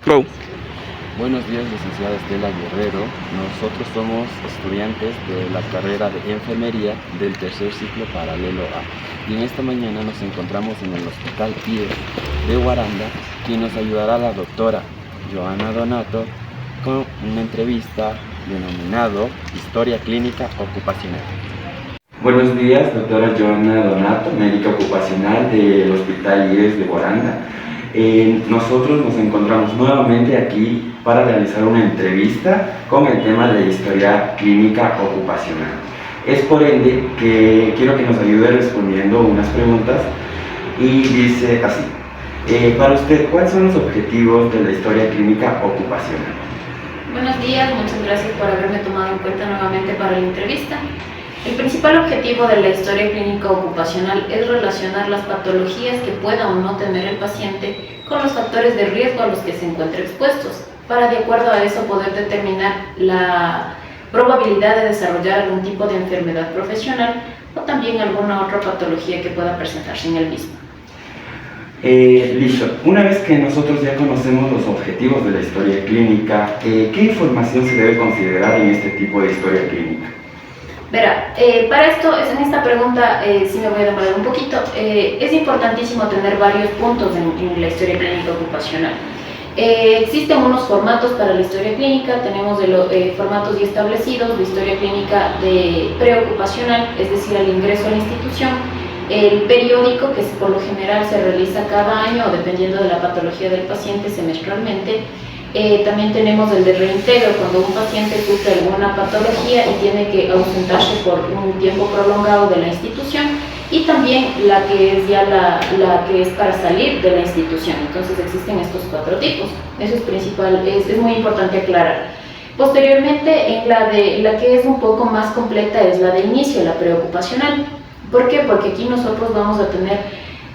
Pro. Buenos días, licenciada Estela Guerrero. Nosotros somos estudiantes de la carrera de enfermería del tercer ciclo paralelo A. Y en esta mañana nos encontramos en el Hospital IES de Guaranda, quien nos ayudará la doctora Joana Donato con una entrevista denominado Historia Clínica Ocupacional. Buenos días, doctora Joana Donato, médica ocupacional del Hospital IES de Guaranda. Nosotros nos encontramos nuevamente aquí para realizar una entrevista con el tema de historia clínica ocupacional. Es por ende que quiero que nos ayude respondiendo unas preguntas y dice así. Para usted, ¿cuáles son los objetivos de la historia clínica ocupacional? Buenos días, muchas gracias por haberme tomado en cuenta nuevamente para la entrevista. El principal objetivo de la historia clínica ocupacional es relacionar las patologías que pueda o no tener el paciente con los factores de riesgo a los que se encuentra expuestos, para de acuerdo a eso poder determinar la probabilidad de desarrollar algún tipo de enfermedad profesional o también alguna otra patología que pueda presentarse en el mismo. Listo. Una vez que nosotros ya conocemos los objetivos de la historia clínica, ¿qué información se debe considerar en este tipo de historia clínica? Verá, para esto, en esta pregunta sí me voy a demorar un poquito. Es importantísimo tener varios puntos en la historia clínica ocupacional. Existen unos formatos para la historia clínica, tenemos formatos ya establecidos de historia clínica de preocupacional, es decir, al ingreso a la institución, el periódico, que por lo general se realiza cada año o dependiendo de la patología del paciente semestralmente. También tenemos el de reintegro, cuando un paciente sufre alguna patología y tiene que ausentarse por un tiempo prolongado de la institución, y también la que es ya la que es para salir de la institución. Entonces existen estos cuatro tipos. Eso es principal, es muy importante aclarar. Posteriormente, en la que es un poco más completa es la de inicio, la preocupacional. ¿Por qué? Porque aquí nosotros vamos a tener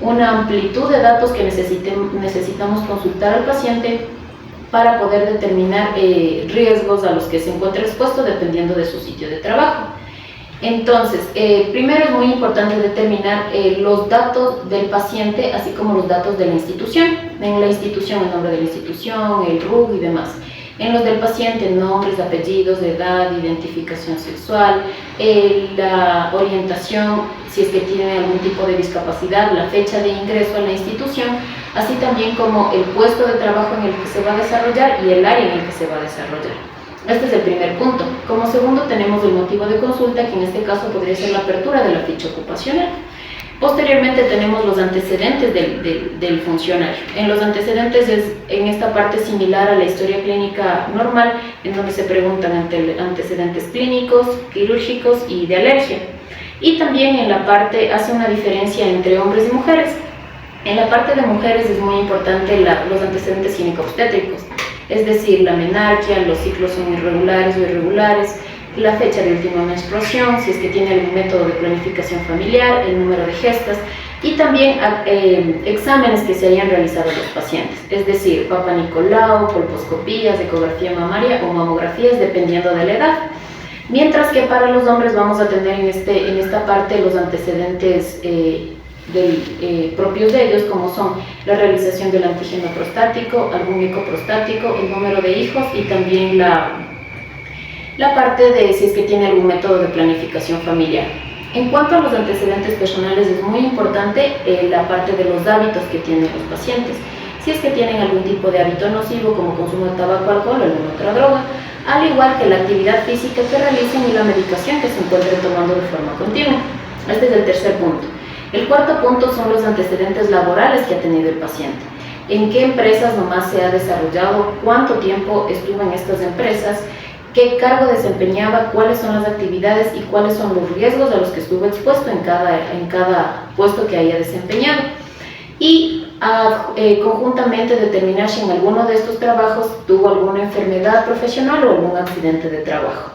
una amplitud de datos que necesitamos consultar al paciente para poder determinar riesgos a los que se encuentra expuesto dependiendo de su sitio de trabajo. Entonces, primero es muy importante determinar los datos del paciente, así como los datos de la institución. En la institución, el nombre de la institución, el RUC y demás. En los del paciente, nombres, apellidos, edad, identificación sexual, la orientación, si es que tiene algún tipo de discapacidad, la fecha de ingreso a la institución, así también como el puesto de trabajo en el que se va a desarrollar y el área en el que se va a desarrollar. Este es el primer punto. Como segundo tenemos el motivo de consulta, que en este caso podría ser la apertura de la ficha ocupacional. Posteriormente tenemos los antecedentes del funcionario. En los antecedentes es en esta parte similar a la historia clínica normal, en donde se preguntan antecedentes clínicos, quirúrgicos y de alergia. Y también en la parte hace una diferencia entre hombres y mujeres. En la parte de mujeres es muy importante los antecedentes gineco-obstétricos, es decir, la menarquia, los ciclos son irregulares o irregulares, la fecha de última menstruación, si es que tiene algún método de planificación familiar, el número de gestas y también exámenes que se hayan realizado los pacientes, es decir, Papa Nicolau, colposcopías, ecografía mamaria o mamografías dependiendo de la edad. Mientras que para los hombres vamos a tener en esta parte los antecedentes propios de ellos, como son la realización del antígeno prostático, algún eco prostático, el número de hijos y también la parte de si es que tiene algún método de planificación familiar. En cuanto a los antecedentes personales, es muy importante la parte de los hábitos que tienen los pacientes. Si es que tienen algún tipo de hábito nocivo, como consumo de tabaco, alcohol o alguna otra droga, al igual que la actividad física que realicen y la medicación que se encuentren tomando de forma continua. Este es el tercer punto. El cuarto punto son los antecedentes laborales que ha tenido el paciente. ¿En qué empresas nomás se ha desarrollado? ¿Cuánto tiempo estuvo en estas empresas? ¿Qué cargo desempeñaba? ¿Cuáles son las actividades y cuáles son los riesgos a los que estuvo expuesto en cada puesto que haya desempeñado? Y conjuntamente determinar si en alguno de estos trabajos tuvo alguna enfermedad profesional o algún accidente de trabajo.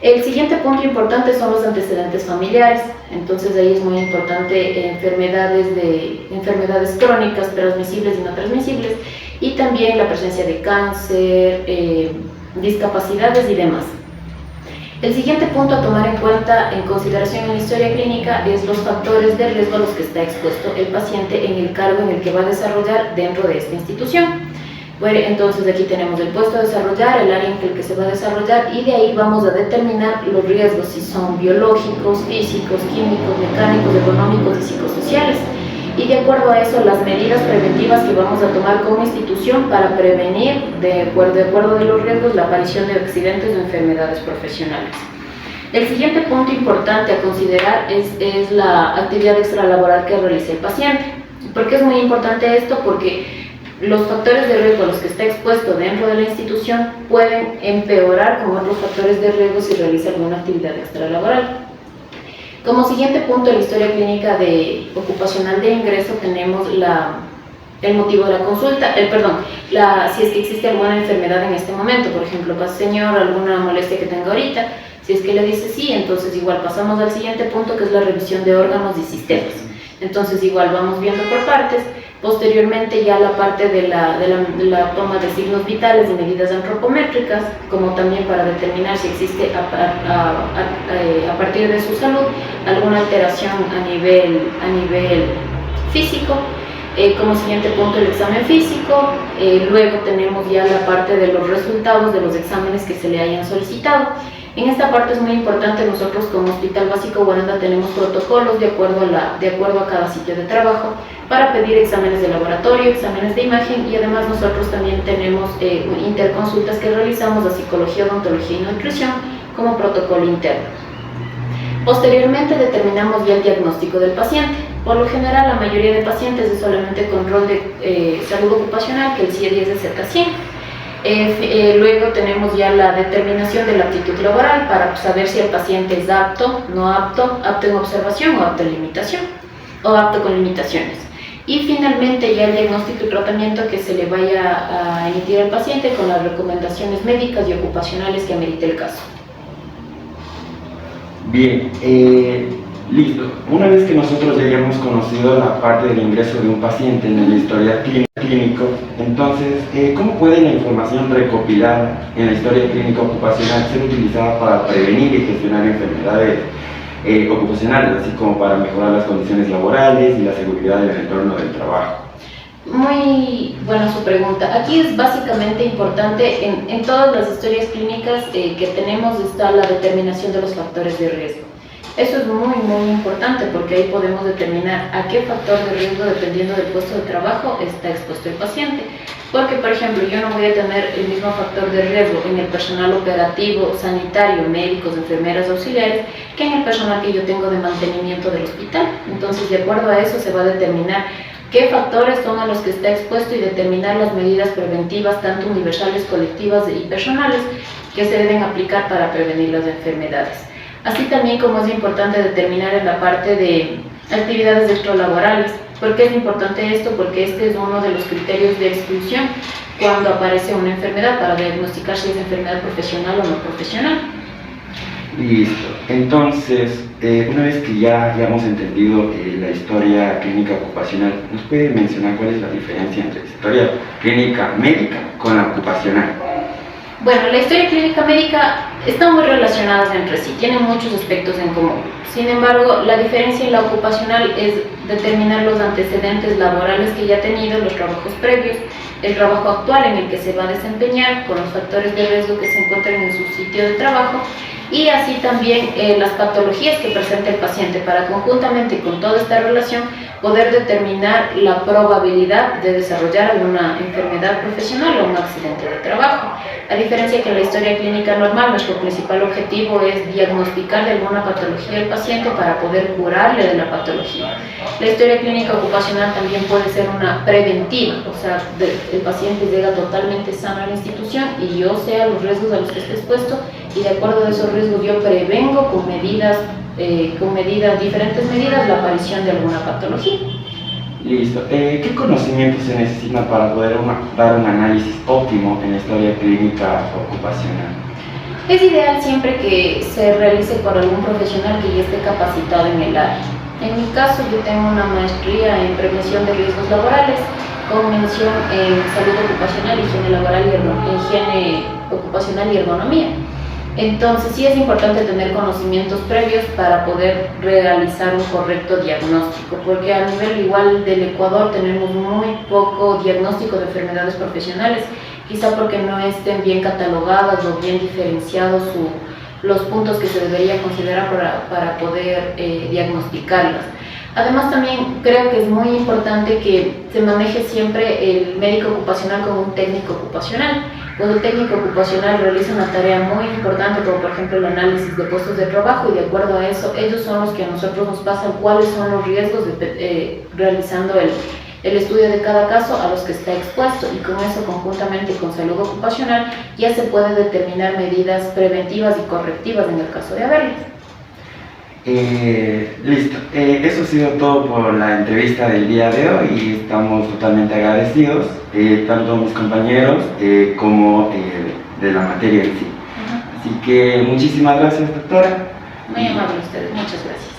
El siguiente punto importante son los antecedentes familiares. Entonces ahí es muy importante enfermedades crónicas, transmisibles y no transmisibles, y también la presencia de cáncer, discapacidades y demás. El siguiente punto a tomar en cuenta en consideración en la historia clínica es los factores de riesgo a los que está expuesto el paciente en el cargo en el que va a desarrollar dentro de esta institución. Bueno, entonces aquí tenemos el puesto a desarrollar, el área en el que se va a desarrollar, y de ahí vamos a determinar los riesgos, si son biológicos, físicos, químicos, mecánicos, económicos y psicosociales. Y de acuerdo a eso, las medidas preventivas que vamos a tomar como institución para prevenir, de acuerdo de los riesgos, la aparición de accidentes o enfermedades profesionales. El siguiente punto importante a considerar es la actividad extralaboral que realiza el paciente. ¿Por qué es muy importante esto? Porque los factores de riesgo a los que está expuesto dentro de la institución pueden empeorar como otros factores de riesgo si realiza alguna actividad extralaboral. Como siguiente punto en la historia clínica ocupacional de ingreso tenemos el motivo de la consulta, si es que existe alguna enfermedad en este momento, por ejemplo, señor, alguna molestia que tenga ahorita. Si es que le dice sí, entonces igual pasamos al siguiente punto, que es la revisión de órganos y sistemas. Entonces igual vamos viendo por partes. Posteriormente ya la parte de la toma de signos vitales y medidas antropométricas, como también para determinar si existe a partir de su salud alguna alteración a nivel físico. Como siguiente punto el examen físico, luego tenemos ya la parte de los resultados de los exámenes que se le hayan solicitado. En esta parte es muy importante, nosotros como Hospital Básico Boranda tenemos protocolos de acuerdo a cada sitio de trabajo para pedir exámenes de laboratorio, exámenes de imagen, y además nosotros también tenemos interconsultas que realizamos de psicología, odontología y nutrición como protocolo interno. Posteriormente determinamos ya el diagnóstico del paciente. Por lo general la mayoría de pacientes es solamente control de salud ocupacional, que el CIE-10 es Z100. Luego tenemos ya la determinación de la aptitud laboral para saber si el paciente es apto, no apto, apto en observación o apto en limitación, o apto con limitaciones. Y finalmente ya el diagnóstico y tratamiento que se le vaya a emitir al paciente con las recomendaciones médicas y ocupacionales que amerite el caso. Bien, listo. Una vez que nosotros ya hayamos conocido la parte del ingreso de un paciente en el historial clínico, entonces, ¿cómo puede la información recopilada en la historia clínica ocupacional ser utilizada para prevenir y gestionar enfermedades ocupacionales, así como para mejorar las condiciones laborales y la seguridad del entorno del trabajo? Muy buena su pregunta. Aquí es básicamente importante, en todas las historias clínicas que tenemos está la determinación de los factores de riesgo. Eso es muy importante porque ahí podemos determinar a qué factor de riesgo, dependiendo del puesto de trabajo, está expuesto el paciente. Porque, por ejemplo, yo no voy a tener el mismo factor de riesgo en el personal operativo, sanitario, médicos, enfermeras, auxiliares, que en el personal que yo tengo de mantenimiento del hospital. Entonces, de acuerdo a eso se va a determinar qué factores son a los que está expuesto y determinar las medidas preventivas, tanto universales, colectivas y personales, que se deben aplicar para prevenir las enfermedades. Así también como es importante determinar en la parte de actividades extralaborales. ¿Por qué es importante esto? Porque este es uno de los criterios de exclusión cuando aparece una enfermedad, para diagnosticar si es enfermedad profesional o no profesional. Listo. Entonces, una vez que ya hemos entendido la historia clínica ocupacional, ¿nos puede mencionar cuál es la diferencia entre historia clínica médica con la ocupacional? Bueno, la historia clínica médica están muy relacionadas entre sí, tienen muchos aspectos en común. Sin embargo, la diferencia en la ocupacional es determinar los antecedentes laborales que ya ha tenido, los trabajos previos, el trabajo actual en el que se va a desempeñar, con los factores de riesgo que se encuentran en su sitio de trabajo, y así también las patologías que presenta el paciente, para conjuntamente con toda esta relación poder determinar la probabilidad de desarrollar alguna enfermedad profesional o un accidente de trabajo. A diferencia que en la historia clínica normal, nuestro principal objetivo es diagnosticar de alguna patología al paciente para poder curarle de la patología. La historia clínica ocupacional también puede ser una preventiva, o sea, el paciente llega totalmente sano a la institución y yo sé a los riesgos a los que está expuesto, y de acuerdo a esos riesgos yo prevengo con diferentes medidas, la aparición de alguna patología. Listo. ¿Qué conocimientos se necesitan para poder dar un análisis óptimo en la historia clínica ocupacional? Es ideal siempre que se realice por algún profesional que ya esté capacitado en el área. En mi caso, yo tengo una maestría en prevención de riesgos laborales con mención en salud ocupacional, higiene laboral y higiene ocupacional y ergonomía. Entonces sí es importante tener conocimientos previos para poder realizar un correcto diagnóstico, porque a nivel igual del Ecuador tenemos muy poco diagnóstico de enfermedades profesionales, quizá porque no estén bien catalogadas o bien diferenciados los puntos que se debería considerar para poder diagnosticarlas. Además también creo que es muy importante que se maneje siempre el médico ocupacional como un técnico ocupacional. Cuando el técnico ocupacional realiza una tarea muy importante, como por ejemplo el análisis de puestos de trabajo, y de acuerdo a eso, ellos son los que a nosotros nos pasan cuáles son los riesgos realizando el estudio de cada caso a los que está expuesto, y con eso conjuntamente con salud ocupacional ya se puede determinar medidas preventivas y correctivas en el caso de haberlas. Listo, eso ha sido todo por la entrevista del día de hoy y estamos totalmente agradecidos, tanto mis compañeros como de la materia en sí. Así que muchísimas gracias, doctora. Muy amable ustedes, muchas gracias.